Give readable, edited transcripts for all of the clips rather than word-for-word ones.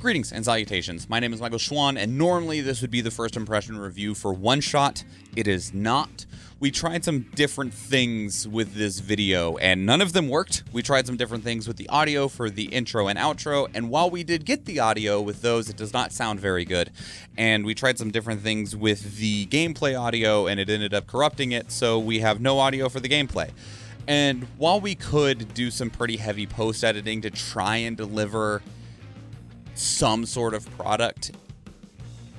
Greetings and salutations, my name is Michael Schwahn, and normally this would be the first impression review for OneShot. It is not. We tried some different things with this video, and none of them worked. We tried some different things with the audio for the intro and outro, and while we did get the audio with those, it does not sound very good. And we tried some different things with the gameplay audio, and it ended up corrupting it, so we have no audio for the gameplay. And while we could do some pretty heavy post-editing to try and deliver some sort of product,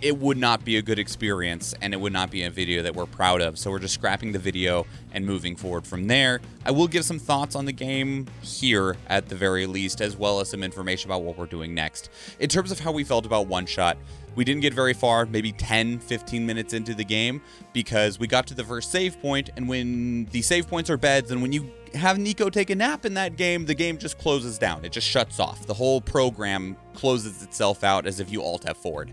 it would not be a good experience, and it would not be a video that we're proud of. So we're just scrapping the video and moving forward from there. I will give some thoughts on the game here at the very least, as well as some information about what we're doing next. In terms of how we felt about OneShot, we didn't get very far, maybe 10-15 minutes into the game, because we got to the first save point, and when the save points are beds, and when you have Nico take a nap in that game, the game just closes down. It just shuts off. The whole program closes itself out as if you Alt F4'd.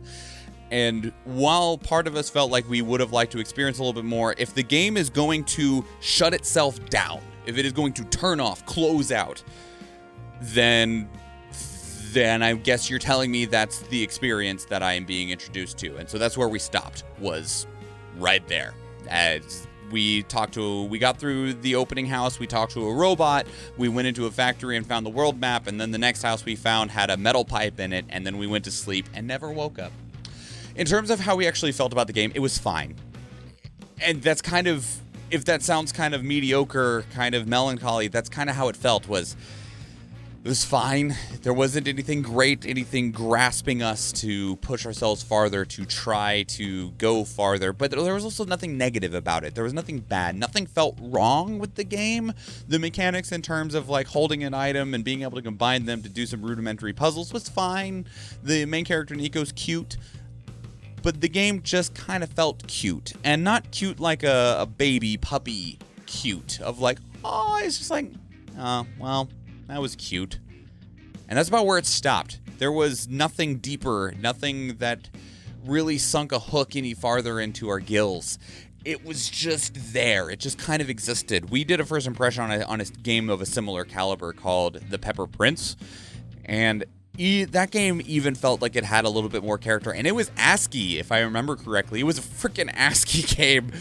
And while part of us felt like we would have liked to experience a little bit more, if the game is going to shut itself down, if it is going to turn off, close out, then I guess you're telling me that's the experience that I am being introduced to. And so that's where we stopped, was right there. As we got through the opening house, we talked to a robot, we went into a factory and found the world map, and then the next house we found had a metal pipe in it, and then we went to sleep and never woke up. In terms of how we actually felt about the game, it was fine. And that's kind of, if that sounds kind of mediocre, kind of melancholy, that's kind of how it felt. It was fine. There wasn't anything great, anything grasping us to push ourselves farther, to try to go farther. But there was also nothing negative about it. There was nothing bad. Nothing felt wrong with the game. The mechanics in terms of like holding an item and being able to combine them to do some rudimentary puzzles was fine. The main character, Nico's cute. But the game just kind of felt cute. And not cute like a baby puppy cute. Of like, oh, it's just like, oh, well, that was cute. And that's about where it stopped. There was nothing deeper, nothing that really sunk a hook any farther into our gills. It was just there. It just kind of existed. We did a first impression on a game of a similar caliber called The Pepper Prince. And that game even felt like it had a little bit more character, and it was ASCII, if I remember correctly. It was a freaking ASCII game,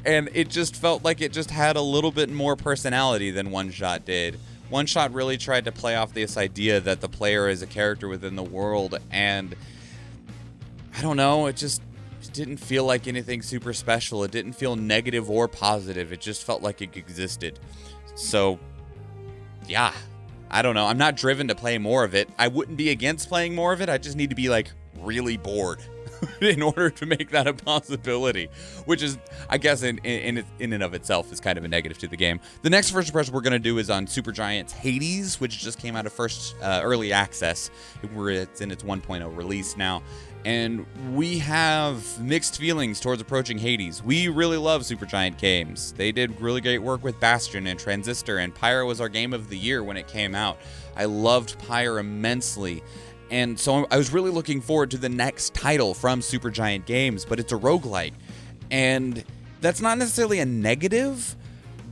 and it just felt like it just had a little bit more personality than OneShot did. OneShot really tried to play off this idea that the player is a character within the world, and I don't know, it just didn't feel like anything super special. It didn't feel negative or positive. It just felt like it existed. So, yeah. I don't know. I'm not driven to play more of it. I wouldn't be against playing more of it. I just need to be, like, really bored in order to make that a possibility, which is, I guess, in and of itself is kind of a negative to the game. The next first impression we're going to do is on Supergiant's Hades, which just came out of early access. It's in its 1.0 release now. And we have mixed feelings towards approaching Hades. We really love Supergiant games. They did really great work with Bastion and Transistor, and Pyre was our game of the year when it came out. I loved Pyre immensely. And so I was really looking forward to the next title from Supergiant Games, but it's a roguelike. And that's not necessarily a negative,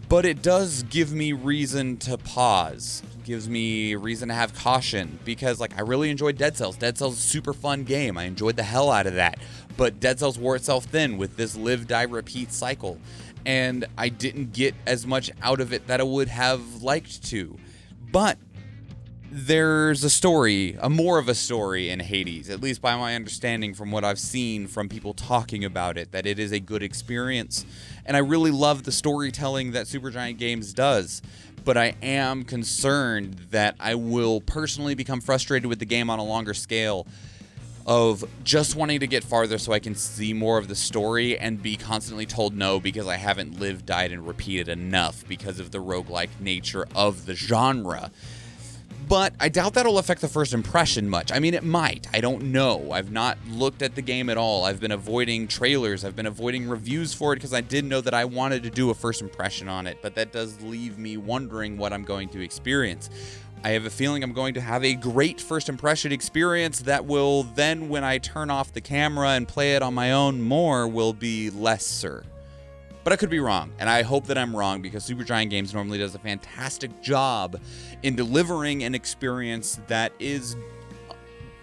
but it does give me reason to pause. It gives me reason to have caution, because like I really enjoyed Dead Cells. Dead Cells is a super fun game. I enjoyed the hell out of that. But Dead Cells wore itself thin with this live, die, repeat cycle. And I didn't get as much out of it that I would have liked to. But there's a story, more of a story in Hades, at least by my understanding from what I've seen from people talking about it, that it is a good experience. And I really love the storytelling that Supergiant Games does, but I am concerned that I will personally become frustrated with the game on a longer scale of just wanting to get farther so I can see more of the story and be constantly told no because I haven't lived, died, and repeated enough because of the roguelike nature of the genre. But I doubt that'll affect the first impression much. I mean, it might. I don't know. I've not looked at the game at all. I've been avoiding trailers. I've been avoiding reviews for it because I did know that I wanted to do a first impression on it. But that does leave me wondering what I'm going to experience. I have a feeling I'm going to have a great first impression experience that will then, when I turn off the camera and play it on my own more, will be lesser. But I could be wrong, and I hope that I'm wrong, because Supergiant Games normally does a fantastic job in delivering an experience that is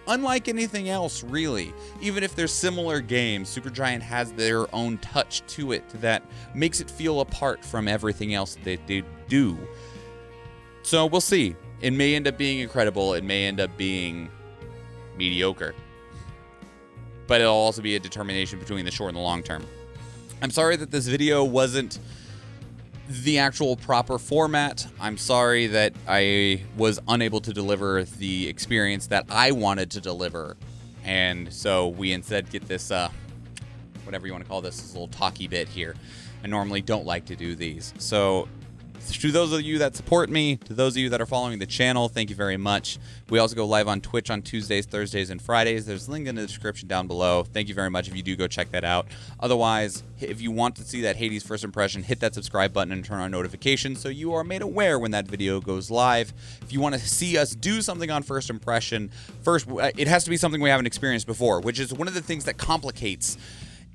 unlike anything else, really. Even if they're similar games, Supergiant has their own touch to it that makes it feel apart from everything else that they do. So we'll see. It may end up being incredible. It may end up being mediocre. But it'll also be a determination between the short and the long term. I'm sorry that this video wasn't the actual proper format. I'm sorry that I was unable to deliver the experience that I wanted to deliver. And so we instead get this, whatever you want to call this little talky bit here. I normally don't like to do these. So to those of you that support me, to those of you that are following the channel, thank you very much. We also go live on Twitch on Tuesdays, Thursdays, and Fridays. There's a link in the description down below. Thank you very much if you do go check that out. Otherwise, if you want to see that Hades first impression, hit that subscribe button and turn on notifications so you are made aware when that video goes live. If you want to see us do something on first impression, first, it has to be something we haven't experienced before, which is one of the things that complicates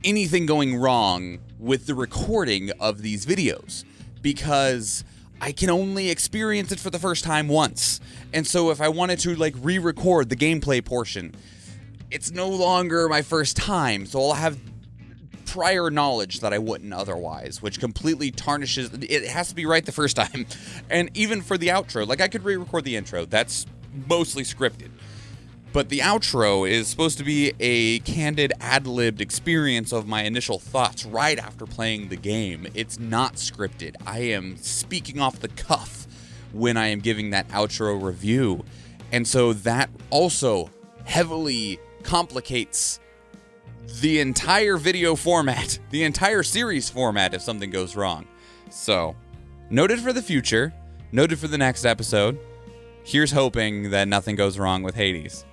anything going wrong with the recording of these videos, because I can only experience it for the first time once. And so if I wanted to like re-record the gameplay portion, it's no longer my first time. So I'll have prior knowledge that I wouldn't otherwise, which completely tarnishes. It has to be right the first time. And even for the outro, like I could re-record the intro. That's mostly scripted. But the outro is supposed to be a candid, ad-libbed experience of my initial thoughts right after playing the game. It's not scripted. I am speaking off the cuff when I am giving that outro review. And so that also heavily complicates the entire video format, the entire series format if something goes wrong. So, noted for the future, noted for the next episode. Here's hoping that nothing goes wrong with Hades.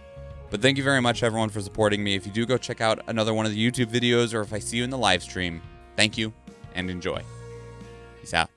But thank you very much, everyone, for supporting me. If you do go check out another one of the YouTube videos, or if I see you in the live stream, thank you and enjoy. Peace out.